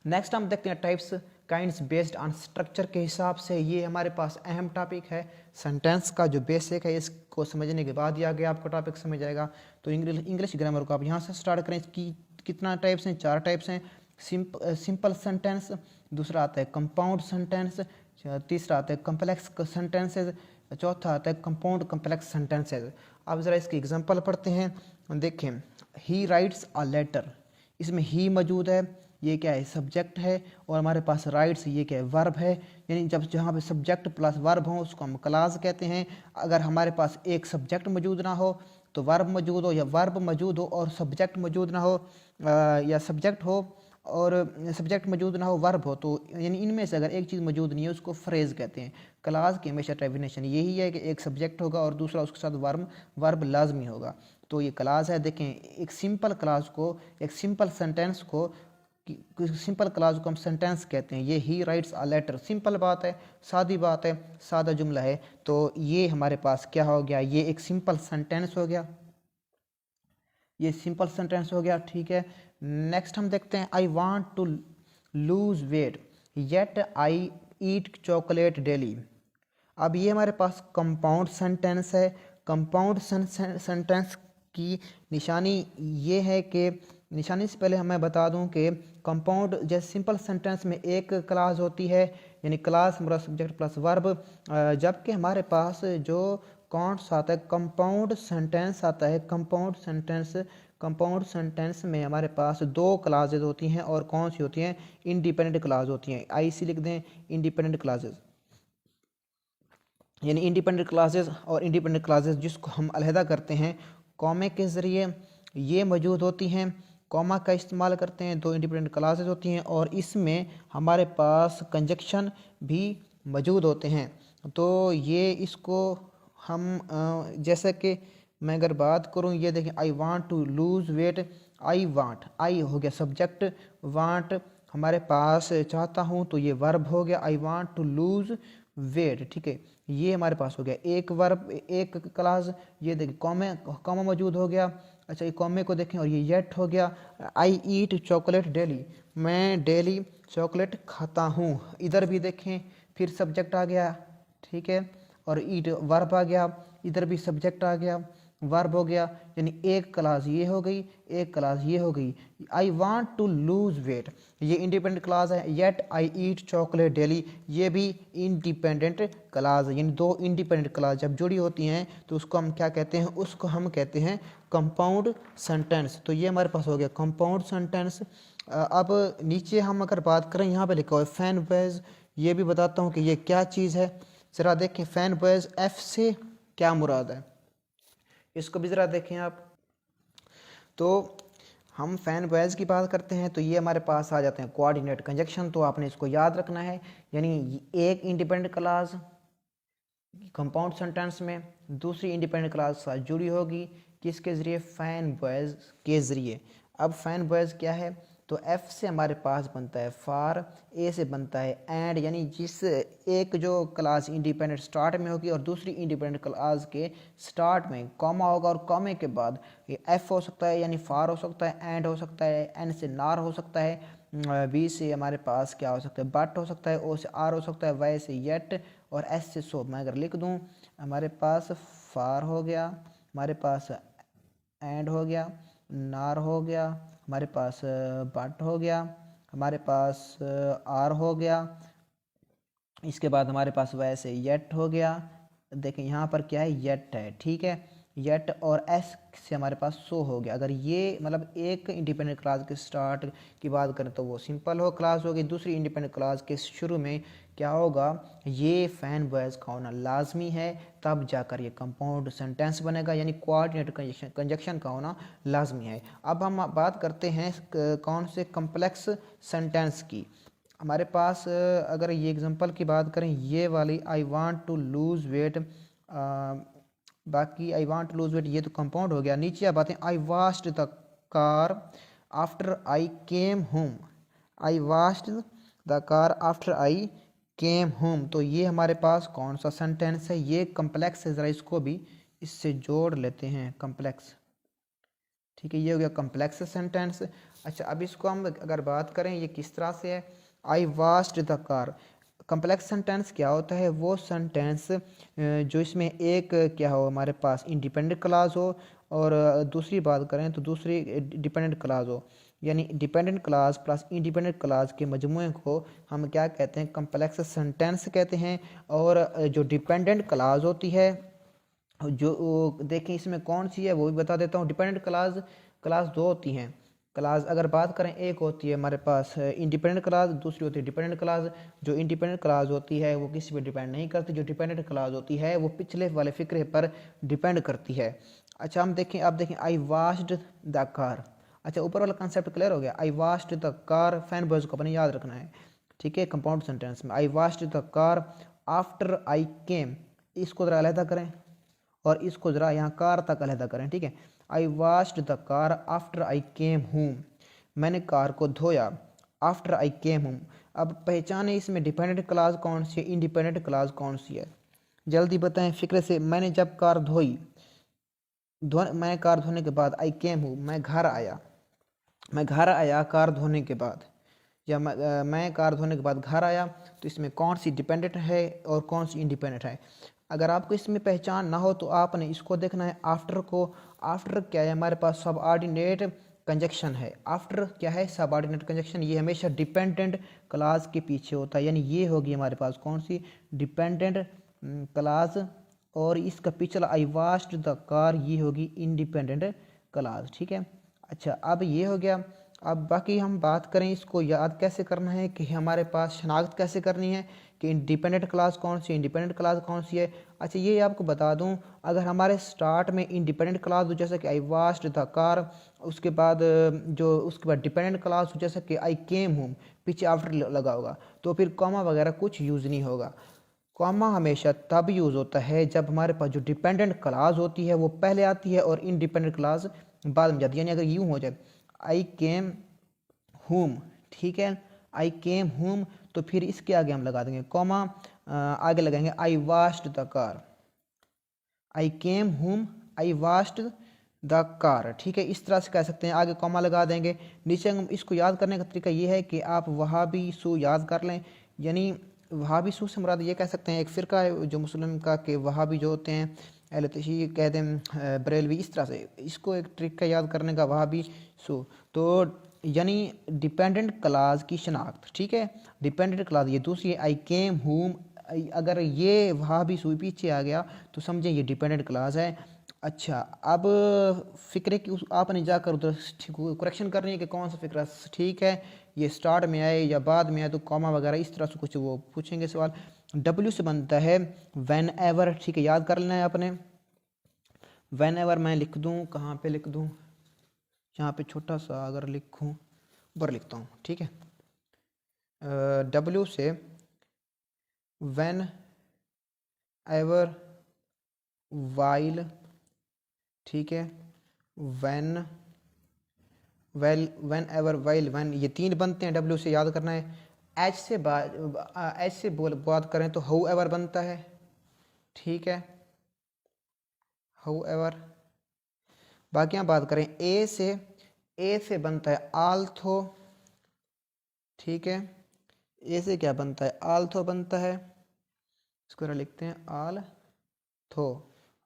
Next हम देखते हैं types kinds based on structure के हिसाब से। ये हमारे पास अहम टॉपिक है। सेंटेंस का जो बेसिक है इसको समझने के बाद ही आगे आपको टॉपिक समझ आएगा। तो इंग्लिश ग्रामर को आप यहाँ से स्टार्ट करें। इसकी कितना टाइप्स हैं? 4 टाइप्स हैं। सिंपल सेंटेंस, दूसरा आता है कंपाउंड सेंटेंस, तीसरा आता है कम्प्लेक्स सेंटेंसेज, चौथा आता है कंपाउंड कम्प्लेक्स सेंटेंसेज। अब ज़रा इसकी एग्जांपल पढ़ते हैं। देखें, ही राइट्स अ लेटर, इसमें ही मौजूद है, ये क्या है? सब्जेक्ट है। और हमारे पास राइट्स, ये क्या है? वर्ब है। यानी जब जहाँ पे सब्जेक्ट प्लस वर्ब हो उसको हम क्लास कहते हैं। अगर हमारे पास एक सब्जेक्ट मौजूद ना हो तो वर्ब मौजूद हो, या वर्ब मौजूद हो और सब्जेक्ट मौजूद ना हो, या सब्जेक्ट हो और सब्जेक्ट मौजूद ना हो, वर्ब हो, तो यानी इनमें से अगर एक चीज़ मौजूद नहीं है उसको फ्रेज कहते हैं। क्लास की हमेशा डेफिनेशन यही है कि एक सब्जेक्ट होगा और दूसरा उसके साथ वर्ब लाजमी होगा, तो ये क्लास है। देखें, एक सिंपल क्लास को, एक सिंपल सेंटेंस को, सिंपल क्लास को हम सेंटेंस कहते हैं। ये ही राइट्स अ लेटर, सिंपल बात है, सादी बात है, सादा जुमला है। तो ये हमारे पास क्या हो गया? ये एक सिंपल सेंटेंस हो गया, ये सिंपल सेंटेंस हो गया। ठीक है, नेक्स्ट हम देखते हैं, I want to lose weight yet I eat chocolate daily. अब ये हमारे पास कंपाउंड सेंटेंस है। कंपाउंड सेंटेंस की निशानी ये है कि, निशानी से पहले मैं बता दूं कि कंपाउंड, जैसे सिंपल सेंटेंस में एक क्लास होती है, यानी क्लास मतलब सब्जेक्ट प्लस वर्ब, जबकि हमारे पास जो कौन सा आता है? कंपाउंड सेंटेंस आता है। कंपाउंड सेंटेंस में हमारे पास 2 क्लासेज होती हैं, और कौन सी होती हैं? इंडिपेंडेंट क्लास होती हैं। आईसी लिख दें, इंडिपेंडेंट क्लासेज, यानी इंडिपेंडेंट क्लासेस और इंडिपेंडेंट क्लासेस जिसको हम अलहदा करते हैं कॉमे के ज़रिए, ये मौजूद होती हैं। कॉमा का इस्तेमाल करते हैं, 2 इंडिपेंडेंट क्लासेस होती हैं, और इसमें हमारे पास कंजक्शन भी मौजूद होते हैं। तो ये इसको हम जैसे कि मैं अगर बात करूं, ये देखें, I want to lose weight, I want, I हो गया सब्जेक्ट, वांट हमारे पास चाहता हूं, तो ये वर्ब हो गया, I want to lose weight. ठीक है, ये हमारे पास हो गया एक वर्ब, एक क्लास। ये देखिए कॉमा मौजूद हो गया। अच्छा, ये कॉमे को देखें, और ये येट हो गया। आई ईट चॉकलेट डेली, मैं डेली चॉकलेट खाता हूँ। इधर भी देखें, फिर सब्जेक्ट आ गया। ठीक है, और ईट वर्ब आ गया, इधर भी सब्जेक्ट आ गया, वर्ब हो गया। यानी एक क्लास ये हो गई, एक क्लास ये हो गई। I want to lose weight, ये इंडिपेंडेंट क्लास है। Yet I eat chocolate daily, ये भी इंडिपेंडेंट क्लास है। यानी 2 इंडिपेंडेंट क्लास जब जुड़ी होती हैं तो उसको हम क्या कहते हैं? उसको हम कहते हैं कंपाउंड सेंटेंस। तो ये हमारे पास हो गया कंपाउंड सेंटेंस। अब नीचे हम अगर बात करें, यहाँ पे लिखा हुआ है फैन बेज, ये भी बताता हूँ कि ये क्या चीज़ है। ज़रा देखें, फैन बेज, एफ से क्या मुराद है, इसको भी ज़रा देखें आप। तो हम फैन बॉयज़ की बात करते हैं तो ये हमारे पास आ जाते हैं कोऑर्डिनेट कंजक्शन। तो आपने इसको याद रखना है, यानी एक इंडिपेंडेंट क्लास कंपाउंड सेंटेंस में, दूसरी इंडिपेंडेंट क्लास साथ जुड़ी होगी किसके ज़रिए? फैन बॉयज़ के ज़रिए। अब फैन बॉयज़ क्या है? तो एफ से हमारे पास बनता है फार, ए से बनता है एंड, यानी जिस एक जो क्लास इंडिपेंडेंट स्टार्ट में होगी और दूसरी इंडिपेंडेंट क्लास के स्टार्ट में कॉमा होगा, और कॉमे के बाद ये एफ हो सकता है, यानी फार हो सकता है, एंड हो सकता है, एन से नार हो सकता है, बी से हमारे पास क्या हो सकता है? बट हो सकता है, ओ से आर हो सकता है, वाई से येट, और एस से सो। मैं अगर लिख दूं, हमारे पास फार हो गया, हमारे पास एंड हो गया, नार हो गया, हमारे पास बट हो गया, हमारे पास आर हो गया, इसके बाद हमारे पास वैसे येट हो गया। देखें यहाँ पर क्या है? येट है। ठीक है, येट और एस से हमारे पास सो हो गया। अगर ये मतलब एक इंडिपेंडेंट क्लास के स्टार्ट की बात करें तो वो सिंपल हो क्लास होगी, दूसरी इंडिपेंडेंट क्लास के शुरू में क्या होगा? ये फैन बॉयज़ का होना लाजमी है, तब जाकर ये कंपाउंड सेंटेंस बनेगा, यानी कोऑर्डिनेट कंजक्शन का होना लाजमी है। अब हम बात करते हैं कौन से? कम्प्लेक्स सेंटेंस की। हमारे पास अगर ये एग्जांपल की बात करें, ये वाली I want to lose weight, बाकी I want to lose weight ये तो कंपाउंड हो गया। नीचे आप आते हैं, I washed the car after I came home, I washed the car after I came home. तो ये हमारे पास कौन सा सेंटेंस है? ये कम्प्लेक्स है। ज़रा इसको भी इससे जोड़ लेते हैं, कम्प्लेक्स। ठीक है, ये हो गया कम्प्लेक्स सेंटेंस। अच्छा, अब इसको हम अगर बात करें ये किस तरह से है, आई watched the car. Complex sentence क्या होता है, वो सेंटेंस जो इसमें एक क्या हो हमारे पास इंडिपेंडेंट क्लाज हो, और दूसरी बात करें तो दूसरी डिपेंडेंट क्लाज हो, यानी dependent class plus independent class के मजमूए को हम क्या कहते हैं, कम्प्लेक्स सेंटेंस कहते हैं। और जो डिपेंडेंट क्लास होती है, जो देखें इसमें कौन सी है वो भी बता देता हूँ। डिपेंडेंट क्लास क्लास दो होती हैं। क्लास अगर बात करें, एक होती है हमारे पास इंडिपेंडेंट क्लास, दूसरी होती है डिपेंडेंट क्लास। जो इंडिपेंडेंट क्लास होती है वो किसी पर डिपेंड नहीं करती, जो डिपेंडेंट क्लास होती है वो पिछले वाले फिक्रे पर डिपेंड करती है। अच्छा, हम देखें, आप देखें आई वॉच्ड द कार। अच्छा, ऊपर वाला कंसेप्ट क्लियर हो गया। आई watched the car, fan boys को अपने याद रखना है, ठीक है। कंपाउंड सेंटेंस में I watched the car after I came, इसको जरा अलहदा करें और इसको ज़रा यहाँ कार तक अलहदा करें, ठीक है। I washed the car after I came home, मैंने कार को धोया आफ्टर आई केम होम। अब पहचाने इसमें डिपेंडेंट क्लास कौन सी है, इंडिपेंडेंट क्लास कौन सी है, जल्दी बताएं फिक्र से। मैंने जब कार धोई, मैं कार धोने के बाद आई केम हूँ, मैं घर आया, मैं घर आया कार धोने के बाद, या मैं कार धोने के बाद घर आया, तो इसमें कौन सी डिपेंडेंट है और कौन सी इंडिपेंडेंट है। अगर आपको इसमें पहचान ना हो तो आपने इसको देखना है आफ्टर को। आफ्टर क्या है हमारे पास, सबऑर्डिनेट कंजक्शन है। आफ्टर क्या है, सबऑर्डिनेट कंजक्शन। ये हमेशा डिपेंडेंट क्लास के पीछे होता है, यानी ये होगी हमारे पास कौन सी, डिपेंडेंट क्लास। और इसका पिछला आई वॉश्ड द कार, ये होगी इंडिपेंडेंट क्लास, ठीक है। अच्छा, अब ये हो गया। अब बाकी हम बात करें इसको याद कैसे करना है, कि हमारे पास शनाख्त कैसे करनी है कि इंडिपेंडेंट क्लास कौन सी है, इंडिपेंडेंट क्लास कौन सी है। अच्छा, ये आपको बता दूं, अगर हमारे स्टार्ट में इंडिपेंडेंट क्लास हो जैसे कि आई वॉश्ड द कार, उसके बाद उसके बाद डिपेंडेंट क्लास हो जैसे कि आई केम होम, पीछे आफ्टर लगा होगा, तो फिर कॉमा वगैरह कुछ यूज़ नहीं होगा। कॉमा हमेशा तब यूज़ होता है जब हमारे पास जो डिपेंडेंट क्लास होती है वो पहले आती है और इंडिपेंडेंट क्लास बाद में जाती है। यानी अगर यूँ हो जाए आई केम होम, ठीक है, आई केम होम, तो फिर इसके आगे हम लगा देंगे कॉमा, आगे लगाएंगे I washed the car, I came home, I washed the car, ठीक है। इस तरह से कह सकते हैं, आगे कॉमा लगा देंगे। नीचे हम इसको याद करने का तरीका ये है कि आप वहाबी सू याद कर लें, यानी वहाबी सू से मुराद ये कह सकते हैं एक फ़िरका है जो मुस्लिम का, कि वहाबी जो होते हैं अहले तशय्युअ कहते हैं, बरेलवी, इस तरह से इसको एक ट्रिक का याद करने का, वहाबी सू। तो यानी डिपेंडेंट क्लास की शनाख्त, ठीक है। डिपेंडेंट क्लास ये दूसरी है, आई केम होम, अगर ये वहाँ भी सुई पीछे आ गया तो समझें ये डिपेंडेंट क्लास है। अच्छा, अब फ़िक्रे की आपने जाकर उधर करेक्शन करनी है कि कौन सा फ़िक्रा ठीक है, ये स्टार्ट में आए या बाद में आए, तो कॉमा वगैरह इस तरह से कुछ वो पूछेंगे सवाल। डब्ल्यू से बनता है व्हेन एवर, ठीक है, याद कर लेना है आपने। व्हेन एवर मैं लिख दूँ, कहाँ पे लिख दूँ, यहाँ पे छोटा सा अगर लिखूँ, ऊपर लिखता हूँ, ठीक है। डब्ल्यू से व्हेन एवर, वाइल, ठीक है, when, well, when ever, while, when, ये तीन बनते हैं डब्ल्यू से, याद करना है। एच से बात करें तो हाउ एवर बनता है, ठीक है, हाउ एवर। बाकी हम बात करें ए से बनता है आल्थो, ठीक है, ए से क्या बनता है, आल्थो बनता है, इसको लिखते हैं आल्थो।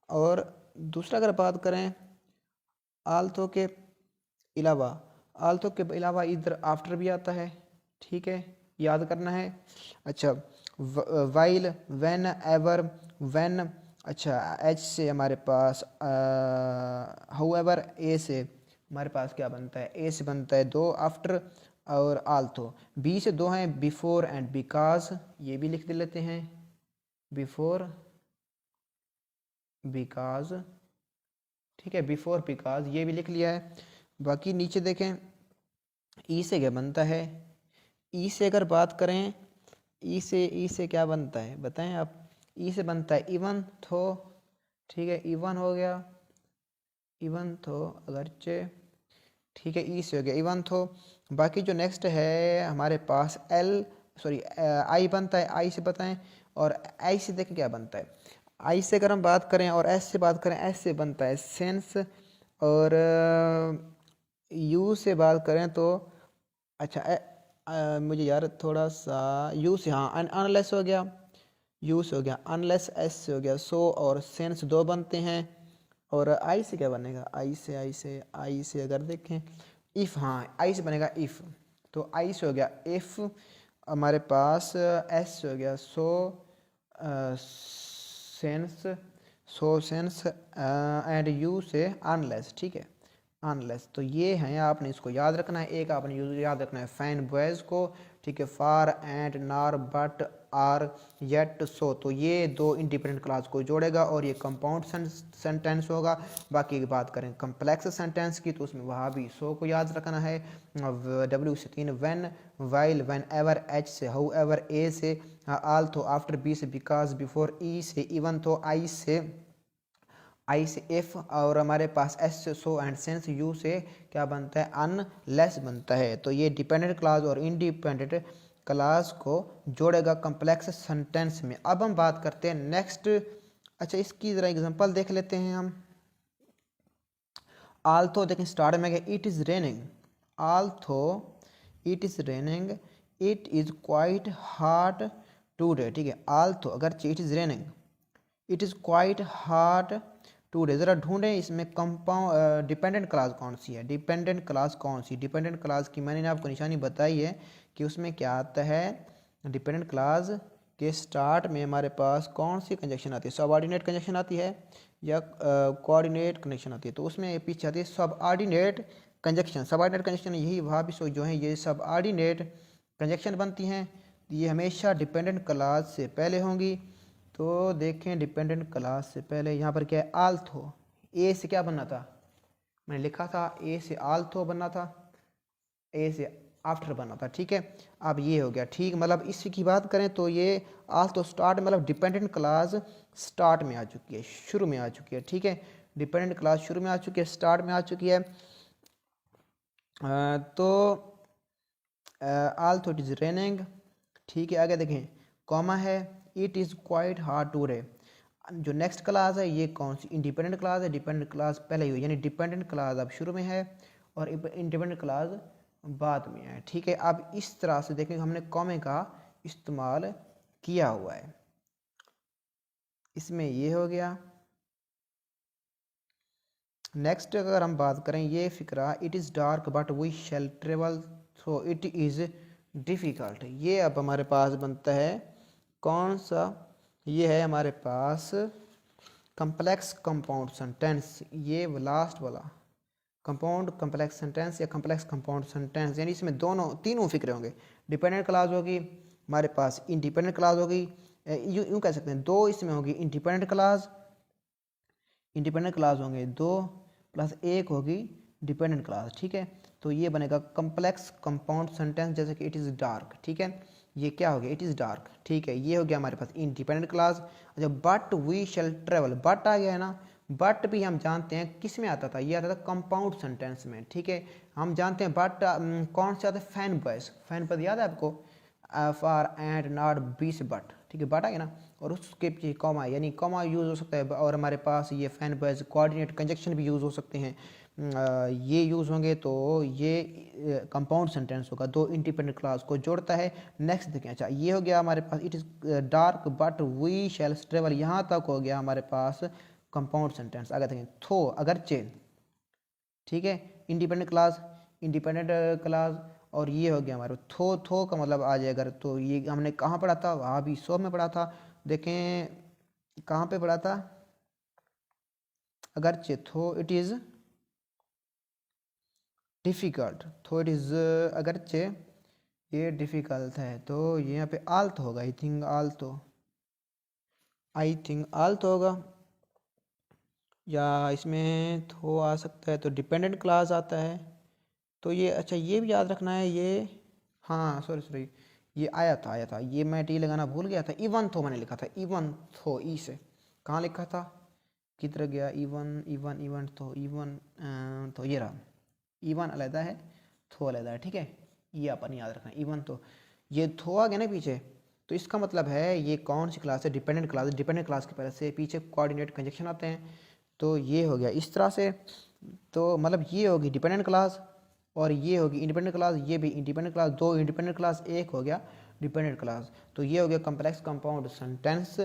और दूसरा अगर बात करें आल्थो के अलावा, आल्थो के अलावा इधर आफ्टर भी आता है, ठीक है, याद करना है। अच्छा, वाइल, व्हेन एवर, व्हेन। अच्छा, एच से हमारे पास हाउ एवर, ए से हमारे पास क्या बनता है, ए से बनता है दो आफ्टर और आल्थो। बी से दो हैं बिफोर एंड बिकॉज, ये भी लिख लेते हैं, बिफोर बिकॉज, ठीक है, बिफोर बिकॉज ये भी लिख लिया है। बाकी नीचे देखें ई से क्या बनता है, ई से अगर बात करें, ई से क्या बनता है बताएं आप। ई से बनता है इवन थो, ठीक है, इवन हो गया, इवन थो अगरचे, ठीक है, ई से हो गया इवन थो। बाकी जो नेक्स्ट है हमारे पास आई बनता है, आई से बताएं। और आई से देखें क्या बनता है, आई से अगर हम बात करें और एस से बात करें, एस से बनता है सेंस और यू से बात करें तो अच्छा मुझे यार थोड़ा सा यू से, हाँ अनलेस हो गया, यू से हो गया, अनलेस एस से हो गया, सो और सेंस दो बनते हैं। और आई से क्या बनेगा, आई से अगर देखें इफ़, हाँ आई से बनेगा इफ़, तो आई से हो गया इफ़, हमारे पास एस से हो गया since, since and U से अनलेस, ठीक है अनलेस। तो ये हैं, आपने इसको याद रखना है। एक आपने याद रखना है फैन बॉयज़ को, ठीक है, फार एंड नार बट आर येट सो, तो ये दो इंडिपेंडेंट क्लास को जोड़ेगा और ये कंपाउंड सेंटेंस होगा। बाकी की बात करें कम्प्लेक्स सेंटेंस की, तो उसमें वहाँ भी सो को याद रखना है। डब्ल्यू से 3, when, while, when ever, H से, हाउ एवर, ए से, आल तो, आफ्टर, बी से, बिकॉज, बिफोर, ई से, इवन तो, आई से इफ, और हमारे पास एस से सो एंड सेंस, यू से क्या बनता है अनलेस बनता है। तो ये डिपेंडेंट क्लास और इंडिपेंडेंट क्लास को जोड़ेगा कम्प्लेक्स सेंटेंस में। अब हम बात करते हैं नेक्स्ट, अच्छा इसकी ज़रा एग्जांपल देख लेते हैं हम। आल्थो देखें स्टार्ट में गया it is raining, although it is raining it is quite hard today, ठीक है आल्थो अगरचे it is raining it is quite hard today. ज़रा ढूंढें इसमें कंपाउंड डिपेंडेंट क्लास कौन सी है, डिपेंडेंट क्लास कौन सी, डिपेंडेंट क्लास की मैंने आपको निशानी बताई है कि उसमें क्या आता है। डिपेंडेंट क्लास के स्टार्ट में हमारे पास कौन सी कंजक्शन आती है, सबऑर्डिनेट कंजक्शन आती है या कोऑर्डिनेट कंजक्शन आती है। तो उसमें पीछे आती है सबऑर्डिनेट कंजक्शन, सबऑर्डिनेट कंजक्शन यही वहाँ भी जो है ये सबऑर्डिनेट कंजक्शन बनती हैं, ये हमेशा डिपेंडेंट क्लास से पहले होंगी। तो देखें डिपेंडेंट क्लास से पहले यहाँ पर क्या है आल्थो, ए से क्या बनना था, मैंने लिखा था ए से आल्थो बनना था, ए से आफ्टर बनना था, ठीक है। अब ये हो गया ठीक, मतलब इसकी बात करें तो ये आल्थो स्टार्ट मतलब डिपेंडेंट क्लास स्टार्ट में आ चुकी है, शुरू में आ चुकी है, ठीक है डिपेंडेंट क्लास शुरू में आ चुकी है, स्टार्ट में आ चुकी है। तो आल्थो इट इज़ रेनिंग, ठीक है आगे देखें कॉमा है, it is quite hard to ray. जो नेक्स्ट क्लास है ये कौन सी इंडिपेंडेंट क्लास है, डिपेंडेंट क्लास पहले ही हुई, यानी डिपेंडेंट क्लास अब शुरू में है और इंडिपेंडेंट क्लास बाद में है, ठीक है। अब इस तरह से देखें हमने कॉमे का इस्तेमाल किया हुआ है, इसमें ये हो गया। नेक्स्ट अगर हम बात करें ये फिक्रा it is dark but we shall travel so it is difficult, ये अब हमारे पास बनता है कौन सा, ये है हमारे पास कम्प्लेक्स कंपाउंड सेंटेंस, ये लास्ट वाला कंपाउंड कम्प्लेक्स सेंटेंस या कम्प्लेक्स कंपाउंड सेंटेंस, यानी इसमें दोनों तीनों फिक्रे होंगे। डिपेंडेंट क्लास होगी हमारे पास, इंडिपेंडेंट क्लास होगी, यूँ कह सकते हैं दो इसमें होगी इंडिपेंडेंट क्लास, इंडिपेंडेंट क्लास होंगे दो प्लस एक होगी डिपेंडेंट क्लास, ठीक है। तो ये बनेगा कम्प्लेक्स कंपाउंड सेंटेंस, जैसे कि इट इज़ डार्क, ठीक है ये क्या हो गया इट इज़ डार्क, ठीक है ये हो गया हमारे पास इंडिपेंडेंट क्लास। अच्छा but we shall travel, but आ गया है ना, बट भी हम जानते हैं किस में आता था, ये आता था कंपाउंड सेंटेंस में, ठीक है हम जानते हैं बट कौन से आता है फैन बॉयज, फैन बॉयज याद है आपको, फॉर एंड नॉट बी से बट, ठीक है बट आ गया ना, और उसके पीछे कॉमा यानी कॉमा यूज़ हो सकता है, और हमारे पास ये फैन बॉयज कोऑर्डिनेट कंजक्शन भी यूज़ हो सकते हैं, ये यूज़ होंगे तो ये कंपाउंड सेंटेंस होगा, दो इंडिपेंडेंट क्लास को जोड़ता है। नेक्स्ट देखें, अच्छा ये हो गया हमारे पास it is dark but we shall travel, यहाँ तक हो गया हमारे पास कंपाउंड सेंटेंस। आगे देखें थो अगरचे, ठीक है इंडिपेंडेंट क्लास, इंडिपेंडेंट क्लास, और ये हो गया हमारे थो का मतलब आ जाए अगर, तो ये हमने कहाँ पढ़ा था, वहाँ भी सो में पढ़ा था, देखें कहाँ पे पढ़ा था, अगरचे थो इट इज़ डिफ़िकल्ट, थो इट इज़ अगरचे ये डिफ़िकल्ट है, तो ये यहाँ पे आल्थ होगा, आई थिंक आल्थ होगा, या इसमें थो आ सकता है तो डिपेंडेंट क्लास आता है। तो ये अच्छा ये भी याद रखना है ये, हाँ सॉरी ये आया था ये मैं टी लगाना भूल गया था, इवन थो मैंने लिखा था, इवन थो ई से कहाँ लिखा था, किधर गया, इवन तो ये रहा, इवन अलहदा है थो अलहदा है, ठीक है ये अपन याद रखना इवन, तो ये थो आ गया ना पीछे, तो इसका मतलब है ये कौन सी क्लास है, डिपेंडेंट क्लास, डिपेंडेंट क्लास के पहले से पीछे कोऑर्डिनेट कंजक्शन आते हैं, तो ये हो गया इस तरह से। तो मतलब ये होगी डिपेंडेंट क्लास और ये होगी इंडिपेंडेंट क्लास, ये भी इंडिपेंडेंट क्लास, दो इंडिपेंडेंट क्लास, एक हो गया डिपेंडेंट क्लास। तो ये हो गया कॉम्प्लेक्स कंपाउंड सेंटेंस